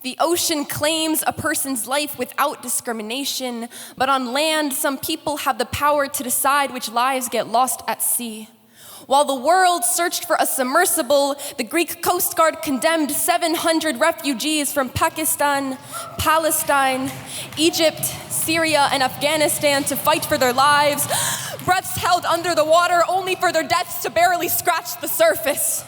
The ocean claims a person's life without discrimination, but on land, some people have the power to decide which lives get lost at sea. While the world searched for a submersible, the Greek Coast Guard condemned 700 refugees from Pakistan, Palestine, Egypt, Syria, and Afghanistan to fight for their lives, breaths held under the water only for their deaths to barely scratch the surface.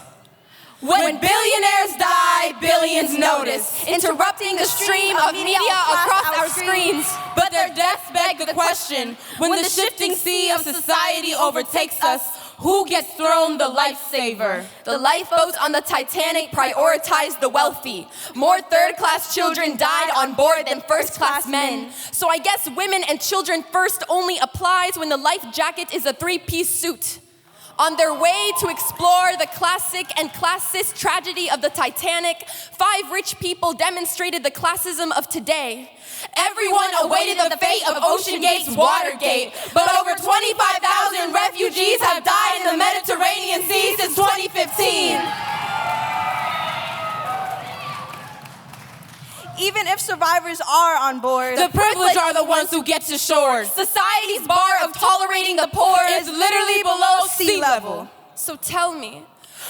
When billionaires die, billions notice, interrupting the stream of media across our screens. But their deaths beg the question, when the shifting sea of society overtakes us, who gets thrown the lifesaver? The lifeboats on the Titanic prioritized the wealthy. More third-class children died on board than first-class men. So I guess women and children first only applies when the life jacket is a three-piece suit. On their way to explore the classic and classist tragedy of the Titanic, 5 rich people demonstrated the classism of today. Everyone awaited the fate of OceanGate's Watergate, but over 25,000 refugees have died in the Mediterranean Sea since 2015. Even if survivors are on board, the privileged are the ones who get to shore. Society's bar of tolerating the poor is literally below sea level. So tell me,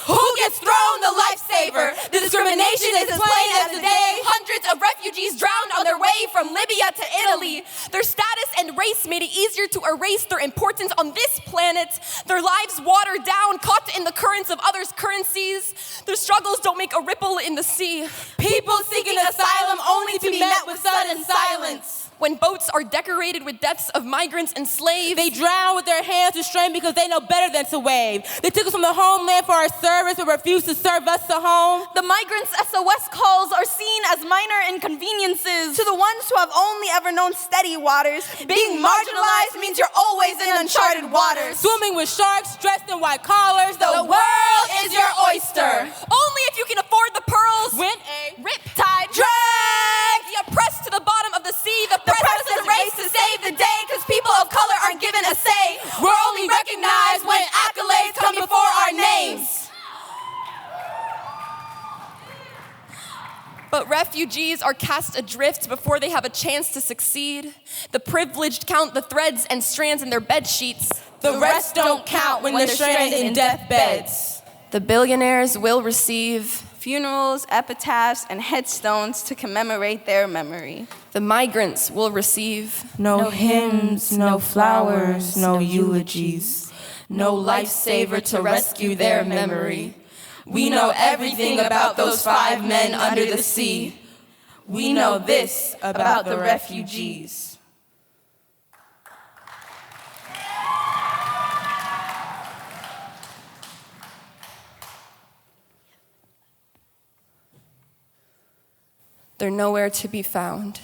who gets thrown the lifesaver? The discrimination is as plain as the day. Hundreds of refugees drowned on their way from Libya to Italy. Their status and race made it easier to erase their importance on this planet. Their lives watered down, caught in the currents of others' currencies. Their struggles don't make a ripple in the sea. People seeking asylum only to be met with sudden silence. When boats are decorated with deaths of migrants and slaves, they drown with their hands restrained because they know better than to wave. They took us from the homeland for our service, but refused to serve us to home. The migrants' SOS calls are seen as minor inconveniences to the ones who have only ever known steady waters. Being marginalized means you're always in uncharted waters. Swimming with sharks dressed in white collars. The world is your oyster. Only if you can afford the pearls. When a riptide drags the oppressed to the bottom of the sea. The press is race to save the day, because people of color aren't given a say. We're only recognized when accolades come before our names. But refugees are cast adrift before they have a chance to succeed. The privileged count the threads and strands in their bed sheets. The rest don't count when they're stranded in deathbeds. The billionaires will receive funerals, epitaphs, and headstones to commemorate their memory. The migrants will receive no hymns, no flowers, no eulogies, no lifesaver to rescue their memory. We know everything about those 5 men under the sea. We know this about the refugees. They're nowhere to be found.